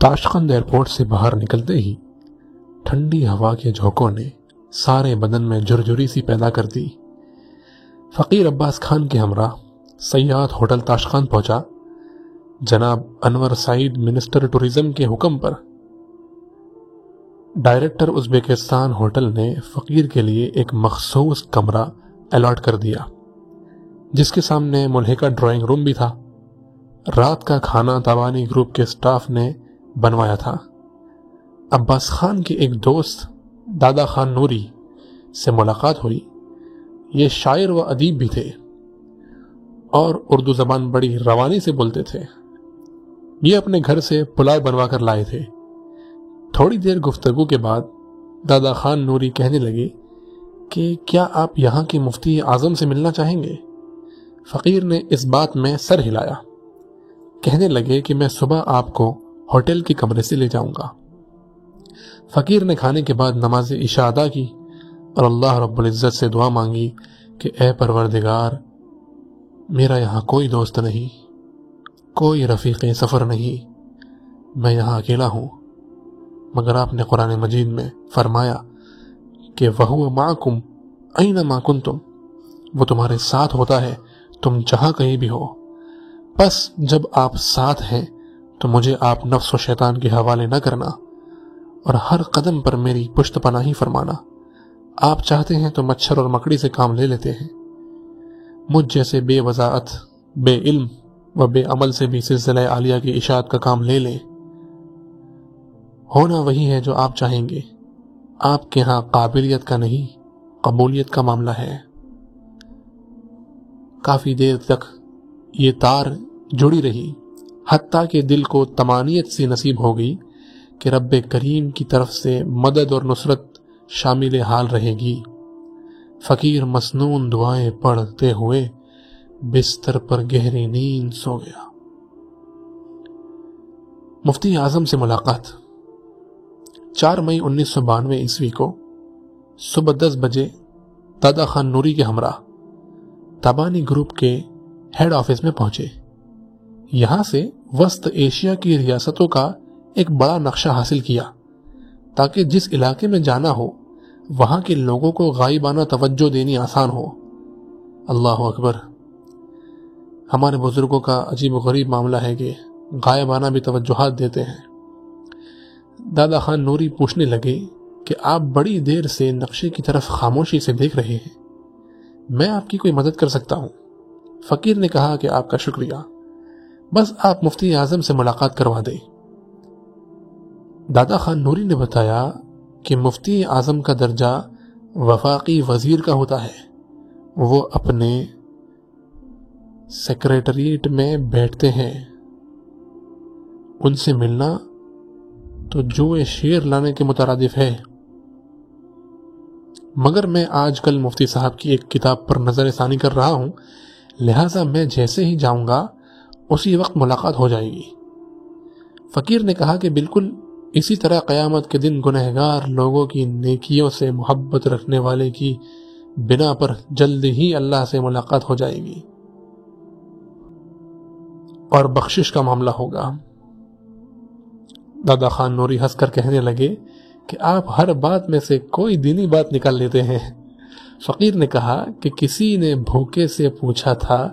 Tashkent airport سے باہر نکلتے ہی ٹھنڈی ہوا کے جھونکوں نے سارے بدن میں جھرجھری سی پیدا کر دی۔ فقیر عباس خان کے ہمراہ سیاحت ہوٹل تاشقند پہنچا۔ جناب انور سعید منسٹر ٹورزم کے حکم پر ڈائریکٹر ازبکستان ہوٹل نے فقیر کے لیے ایک مخصوص کمرہ الاٹ کر دیا، جس کے سامنے ملحقہ ڈرائنگ روم بھی تھا۔ رات کا کھانا تابانی گروپ کے سٹاف نے بنوایا تھا۔ عباس خان کے ایک دوست دادا خان نوری سے ملاقات ہوئی۔ یہ شاعر و ادیب بھی تھے اور اردو زبان بڑی روانی سے بولتے تھے۔ یہ اپنے گھر سے پلاؤ بنوا کر لائے تھے۔ تھوڑی دیر گفتگو کے بعد دادا خان نوری کہنے لگے کہ کیا آپ یہاں کے مفتی اعظم سے ملنا چاہیں گے؟ فقیر نے اس بات میں سر ہلایا۔ کہنے لگے کہ میں صبح آپ کو ہوٹل کے کمرے سے لے جاؤں گا۔ فقیر نے کھانے کے بعد نماز عشاء ادا کی اور اللہ رب العزت سے دعا مانگی کہ اے پروردگار، میرا یہاں کوئی دوست نہیں، کوئی رفیق سفر نہیں، میں یہاں اکیلا ہوں، مگر آپ نے قرآن مجید میں فرمایا کہ وَهُوَ مَعَكُمْ أَيْنَمَا كُنْتُمْ، وہ تمہارے ساتھ ہوتا ہے تم جہاں کہیں بھی ہو۔ بس جب آپ ساتھ ہیں تو مجھے آپ نفس و شیطان کے حوالے نہ کرنا اور ہر قدم پر میری پشت پناہی فرمانا۔ آپ چاہتے ہیں تو مچھر اور مکڑی سے کام لے لیتے ہیں، مجھ جیسے بے وضاحت، بے علم و بے عمل سے بھی سلسلہ عالیہ کی اشاعت کا کام لے لیں۔ ہونا وہی ہے جو آپ چاہیں گے، آپ کے ہاں قابلیت کا نہیں قبولیت کا معاملہ ہے۔ کافی دیر تک یہ تار جڑی رہی، حتیٰ کہ دل کو طمانینت سی نصیب ہو گئی کہ رب کریم کی طرف سے مدد اور نصرت شامل حال رہے گی۔ فقیر مسنون دعائیں پڑھتے ہوئے بستر پر گہری نیند سو گیا۔ مفتی اعظم سے ملاقات 4 مئی 1992 عیسوی کو صبح 10 بجے دادا خان نوری کے ہمراہ تابانی گروپ کے ہیڈ آفس میں پہنچے۔ یہاں سے وسط ایشیا کی ریاستوں کا ایک بڑا نقشہ حاصل کیا تاکہ جس علاقے میں جانا ہو وہاں کے لوگوں کو غائبانہ توجہ دینی آسان ہو۔ اللہ اکبر! ہمارے بزرگوں کا عجیب و غریب معاملہ ہے کہ غائبانہ بھی توجہات دیتے ہیں۔ دادا خان نوری پوچھنے لگے کہ آپ بڑی دیر سے نقشے کی طرف خاموشی سے دیکھ رہے ہیں، میں آپ کی کوئی مدد کر سکتا ہوں؟ فقیر نے کہا کہ آپ کا شکریہ، بس آپ مفتی اعظم سے ملاقات کروا دیں۔ دادا خان نوری نے بتایا کہ مفتی اعظم کا درجہ وفاقی وزیر کا ہوتا ہے، وہ اپنے سیکریٹریٹ میں بیٹھتے ہیں، ان سے ملنا تو جوئے شیر لانے کے مترادف ہے۔ مگر میں آج کل مفتی صاحب کی ایک کتاب پر نظر ثانی کر رہا ہوں، لہٰذا میں جیسے ہی جاؤں گا اسی وقت ملاقات ہو جائے گی۔ فقیر نے کہا کہ بالکل اسی طرح قیامت کے دن گنہگار لوگوں کی نیکیوں سے محبت رکھنے والے کی بنا پر جلد ہی اللہ سے ملاقات ہو جائے گی اور بخشش کا معاملہ ہوگا۔ دادا خان نوری ہنس کر کہنے لگے کہ آپ ہر بات میں سے کوئی دینی بات نکال لیتے ہیں۔ فقیر نے کہا کہ کسی نے بھوکے سے پوچھا تھا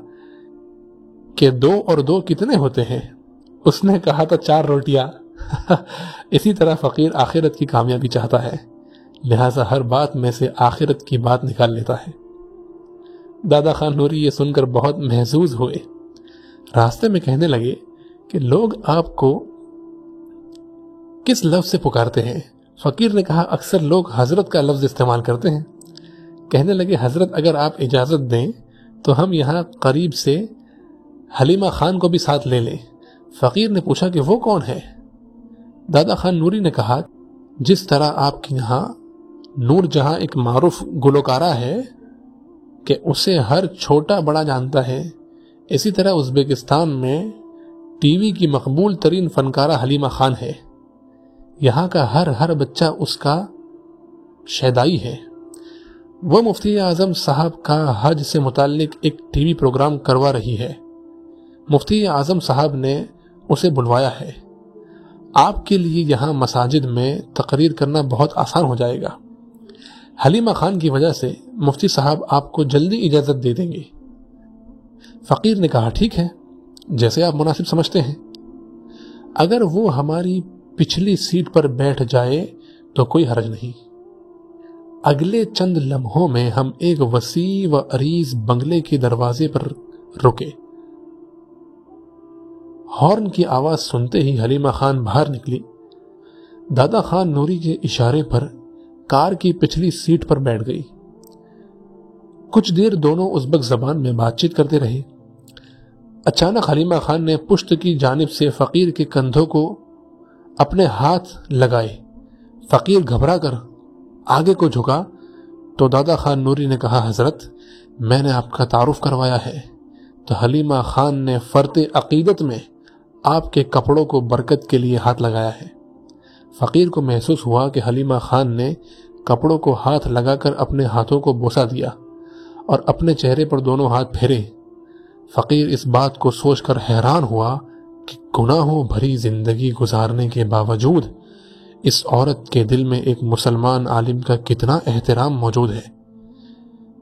کہ 2 اور 2 کتنے ہوتے ہیں؟ اس نے کہا تھا 4 روٹیاں۔ اسی طرح فقیر آخرت کی کامیابی چاہتا ہے، لہٰذا ہر بات میں سے آخرت کی بات نکال لیتا ہے۔ دادا خان نوری یہ سن کر بہت محظوظ ہوئے۔ راستے میں کہنے لگے کہ لوگ آپ کو کس لفظ سے پکارتے ہیں؟ فقیر نے کہا اکثر لوگ حضرت کا لفظ استعمال کرتے ہیں۔ کہنے لگے حضرت اگر آپ اجازت دیں تو ہم یہاں قریب سے حلیمہ خان کو بھی ساتھ لے لیں۔ فقیر نے پوچھا کہ وہ کون ہے؟ دادا خان نوری نے کہا جس طرح آپ کے یہاں نور جہاں ایک معروف گلوکارہ ہے کہ اسے ہر چھوٹا بڑا جانتا ہے، اسی طرح ازبکستان میں ٹی وی کی مقبول ترین فنکارہ حلیمہ خان ہے۔ یہاں کا ہر بچہ اس کا شیدائی ہے۔ وہ مفتی اعظم صاحب کا حج سے متعلق ایک ٹی وی پروگرام کروا رہی ہے۔ مفتی اعظم صاحب نے اسے بلوایا ہے۔ آپ کے لیے یہاں مساجد میں تقریر کرنا بہت آسان ہو جائے گا۔ حلیمہ خان کی وجہ سے مفتی صاحب آپ کو جلدی اجازت دے دیں گے۔ فقیر نے کہا ٹھیک ہے، جیسے آپ مناسب سمجھتے ہیں۔ اگر وہ ہماری پچھلی سیٹ پر بیٹھ جائے تو کوئی حرج نہیں۔ اگلے چند لمحوں میں ہم ایک وسیع و عریض بنگلے کے دروازے پر رکے۔ ہارن کی آواز سنتے ہی حلیمہ خان باہر نکلی۔ دادا خان نوری کے اشارے پر کار کی پچھلی سیٹ پر بیٹھ گئی۔ کچھ دیر دونوں ازبک زبان میں بات چیت کرتے رہے۔ اچانک حلیمہ خان نے پشت کی جانب سے فقیر کے کندھوں کو اپنے ہاتھ لگائے۔ فقیر گھبرا کر آگے کو جھکا تو دادا خان نوری نے کہا حضرت میں نے آپ کا تعارف کروایا ہے۔ تو حلیمہ خان نے فرط عقیدت میں آپ کے کپڑوں کو برکت کے لیے ہاتھ لگایا ہے۔ فقیر کو محسوس ہوا کہ حلیمہ خان نے کپڑوں کو ہاتھ لگا کر اپنے ہاتھوں کو بوسہ دیا اور اپنے چہرے پر دونوں ہاتھ پھیرے۔ فقیر اس بات کو سوچ کر حیران ہوا کہ گناہوں بھری زندگی گزارنے کے باوجود اس عورت کے دل میں ایک مسلمان عالم کا کتنا احترام موجود ہے۔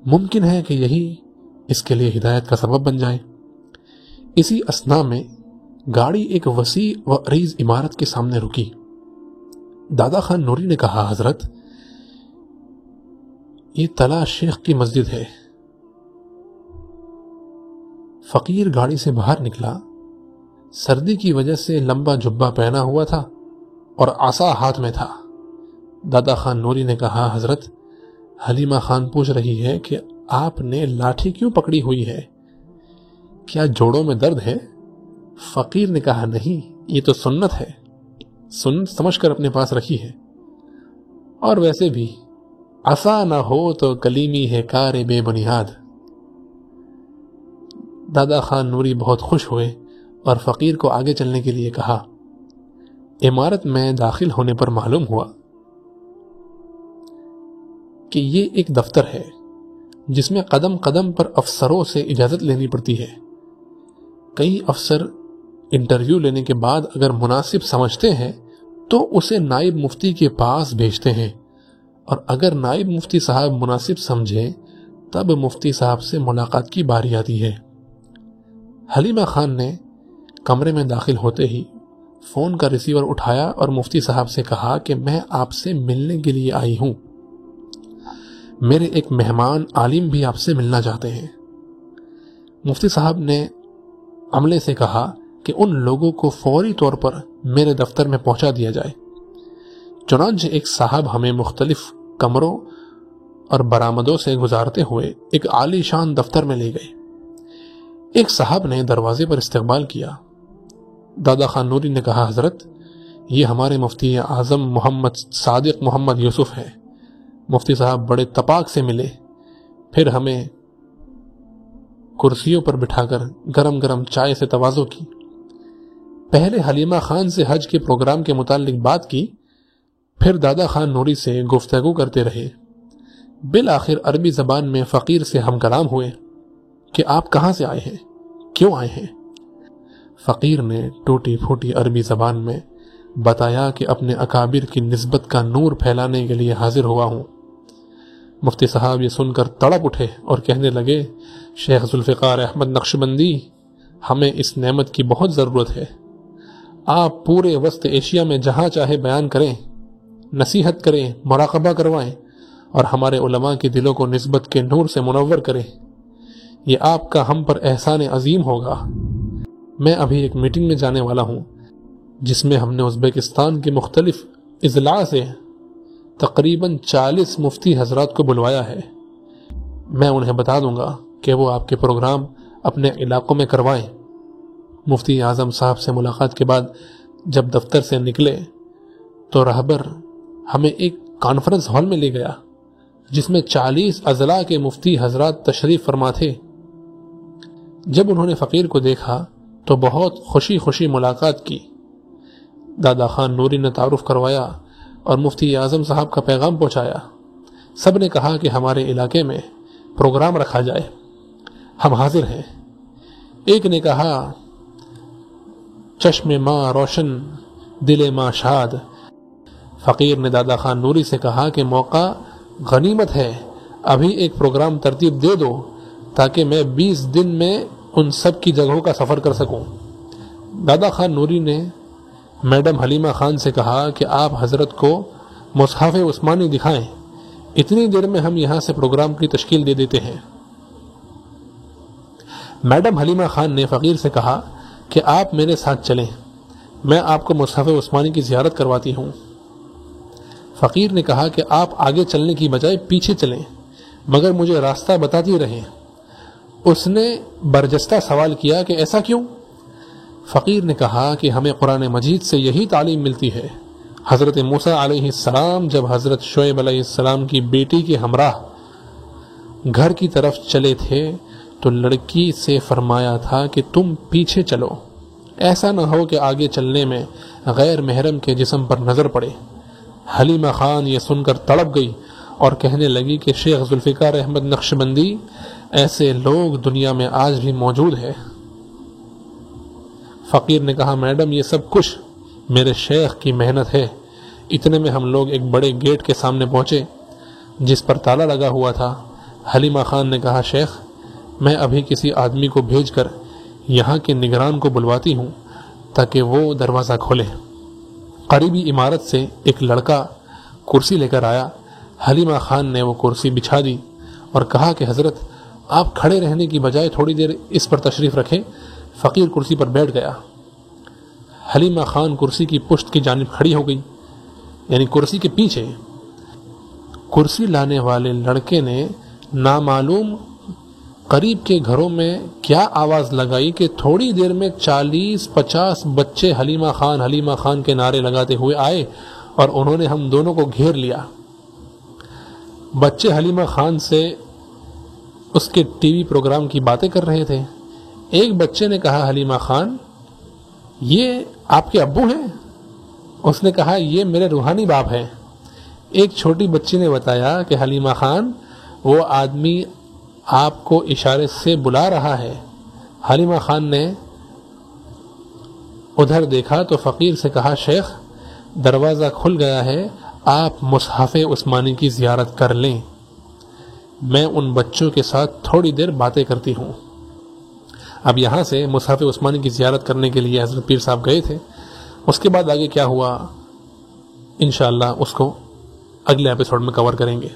ممکن ہے کہ یہی اس کے لیے ہدایت کا سبب بن جائے۔ اسی اثناء میں گاڑی ایک وسیع و عریض عمارت کے سامنے رکی۔ دادا خان نوری نے کہا حضرت یہ طلحہ شیخ کی مسجد ہے۔ فقیر گاڑی سے باہر نکلا۔ سردی کی وجہ سے لمبا جبہ پہنا ہوا تھا اور عصا ہاتھ میں تھا۔ دادا خان نوری نے کہا حضرت حلیمہ خان پوچھ رہی ہے کہ آپ نے لاٹھی کیوں پکڑی ہوئی ہے؟ کیا جوڑوں میں درد ہے؟ فقیر نے کہا نہیں، یہ تو سنت ہے، سنت سمجھ کر اپنے پاس رکھی ہے، اور ویسے بھی عصا نہ ہو تو کلیمی ہے کار بے بنیاد۔ دادا خان نوری بہت خوش ہوئے اور فقیر کو آگے چلنے کے لیے کہا۔ عمارت میں داخل ہونے پر معلوم ہوا کہ یہ ایک دفتر ہے جس میں قدم قدم پر افسروں سے اجازت لینی پڑتی ہے۔ کئی افسر انٹرویو لینے کے بعد اگر مناسب سمجھتے ہیں تو اسے نائب مفتی کے پاس بھیجتے ہیں، اور اگر نائب مفتی صاحب مناسب سمجھے تب مفتی صاحب سے ملاقات کی باری آتی ہے۔ حلیمہ خان نے کمرے میں داخل ہوتے ہی فون کا ریسیور اٹھایا اور مفتی صاحب سے کہا کہ میں آپ سے ملنے کے لیے آئی ہوں، میرے ایک مہمان عالم بھی آپ سے ملنا چاہتے ہیں۔ مفتی صاحب نے عملے سے کہا کہ ان لوگوں کو فوری طور پر میرے دفتر میں پہنچا دیا جائے۔ چنانچہ ایک صاحب ہمیں مختلف کمروں اور برآمدوں سے گزارتے ہوئے ایک عالی شان دفتر میں لے گئے۔ ایک صاحب نے دروازے پر استقبال کیا۔ دادا خان نوری نے کہا حضرت یہ ہمارے مفتی اعظم محمد صادق محمد یوسف ہے۔ مفتی صاحب بڑے تپاک سے ملے، پھر ہمیں کرسیوں پر بٹھا کر گرم گرم چائے سے تواضع کی۔ پہلے حلیمہ خان سے حج کے پروگرام کے متعلق بات کی، پھر دادا خان نوری سے گفتگو کرتے رہے۔ بالآخر عربی زبان میں فقیر سے ہم کلام ہوئے کہ آپ کہاں سے آئے ہیں، کیوں آئے ہیں؟ فقیر نے ٹوٹی پھوٹی عربی زبان میں بتایا کہ اپنے اکابر کی نسبت کا نور پھیلانے کے لیے حاضر ہوا ہوں۔ مفتی صاحب یہ سن کر تڑپ اٹھے اور کہنے لگے شیخ ذوالفقار احمد نقشبندی، ہمیں اس نعمت کی بہت ضرورت ہے۔ آپ پورے وسط ایشیا میں جہاں چاہے بیان کریں، نصیحت کریں، مراقبہ کروائیں اور ہمارے علماء کے دلوں کو نسبت کے نور سے منور کریں۔ یہ آپ کا ہم پر احسان عظیم ہوگا۔ میں ابھی ایک میٹنگ میں جانے والا ہوں جس میں ہم نے ازبکستان کے مختلف اضلاع سے تقریباً 40 مفتی حضرات کو بلوایا ہے۔ میں انہیں بتا دوں گا کہ وہ آپ کے پروگرام اپنے علاقوں میں کروائیں۔ مفتی اعظم صاحب سے ملاقات کے بعد جب دفتر سے نکلے تو رہبر ہمیں ایک کانفرنس ہال میں لے گیا جس میں 40 اضلاع کے مفتی حضرات تشریف فرما تھے۔ جب انہوں نے فقیر کو دیکھا تو بہت خوشی خوشی ملاقات کی۔ دادا خان نوری نے تعارف کروایا اور مفتی اعظم صاحب کا پیغام پہنچایا۔ سب نے کہا کہ ہمارے علاقے میں پروگرام رکھا جائے، ہم حاضر ہیں۔ ایک نے کہا چشم ماں روشن دل ما شاد۔ فقیر نے دادا خان نوری سے کہا کہ موقع غنیمت ہے، ابھی ایک پروگرام ترتیب دے دو تاکہ میں 20 دن میں ان سب کی جگہوں کا سفر کر سکوں۔ دادا خان نوری نے میڈم حلیمہ خان سے کہا کہ آپ حضرت کو مصحف عثمانی دکھائیں، اتنی دیر میں ہم یہاں سے پروگرام کی تشکیل دے دیتے ہیں۔ میڈم حلیمہ خان نے فقیر سے کہا کہ آپ میرے ساتھ چلیں، میں آپ کو مصحف عثمانی کی زیارت کرواتی ہوں۔ فقیر نے کہا کہ آپ آگے چلنے کی بجائے پیچھے چلیں، مگر مجھے راستہ بتاتی رہیں۔ اس نے برجستہ سوال کیا کہ ایسا کیوں؟ فقیر نے کہا کہ ہمیں قرآن مجید سے یہی تعلیم ملتی ہے۔ حضرت موسیٰ علیہ السلام جب حضرت شعیب علیہ السلام کی بیٹی کے ہمراہ گھر کی طرف چلے تھے تو لڑکی سے فرمایا تھا کہ تم پیچھے چلو، ایسا نہ ہو کہ آگے چلنے میں غیر محرم کے جسم پر نظر پڑے۔ حلیمہ خان یہ سن کر تڑپ گئی اور کہنے لگی کہ شیخ ذوالفقار احمد نقشبندی، ایسے لوگ دنیا میں آج بھی موجود ہے۔ فقیر نے کہا میڈم یہ سب کچھ میرے شیخ کی محنت ہے۔ اتنے میں ہم لوگ ایک بڑے گیٹ کے سامنے پہنچے جس پر تالا لگا ہوا تھا۔ حلیمہ خان نے کہا شیخ میں ابھی کسی آدمی کو بھیج کر یہاں کے نگران کو بلواتی ہوں تاکہ وہ دروازہ کھولے۔ قریبی عمارت سے ایک لڑکا کرسی لے کر آیا۔ حلیمہ خان نے وہ کرسی بچھا دی اور کہا کہ حضرت آپ کھڑے رہنے کی بجائے تھوڑی دیر اس پر تشریف رکھیں۔ فقیر کرسی پر بیٹھ گیا۔ حلیمہ خان کرسی کی پشت کی جانب کھڑی ہو گئی، یعنی کرسی کے پیچھے۔ کرسی لانے والے لڑکے نے نامعلوم قریب کے گھروں میں کیا آواز لگائی کہ تھوڑی دیر میں 40-50 بچے حلیمہ خان کے نعرے لگاتے ہوئے آئے اور انہوں نے ہم دونوں کو گھیر لیا۔ بچے حلیمہ خان سے اس کے ٹی وی پروگرام کی باتیں کر رہے تھے۔ ایک بچے نے کہا حلیمہ خان یہ آپ کے ابو ہیں؟ اس نے کہا یہ میرے روحانی باپ ہیں۔ ایک چھوٹی بچی نے بتایا کہ حلیمہ خان وہ آدمی آپ کو اشارے سے بلا رہا ہے۔ حلیمہ خان نے ادھر دیکھا تو فقیر سے کہا شیخ دروازہ کھل گیا ہے، آپ مصحف عثمانی کی زیارت کر لیں، میں ان بچوں کے ساتھ تھوڑی دیر باتیں کرتی ہوں۔ اب یہاں سے مصحف عثمانی کی زیارت کرنے کے لیے حضرت پیر صاحب گئے تھے۔ اس کے بعد آگے کیا ہوا انشاءاللہ اس کو اگلے ایپیسوڈ میں کور کریں گے۔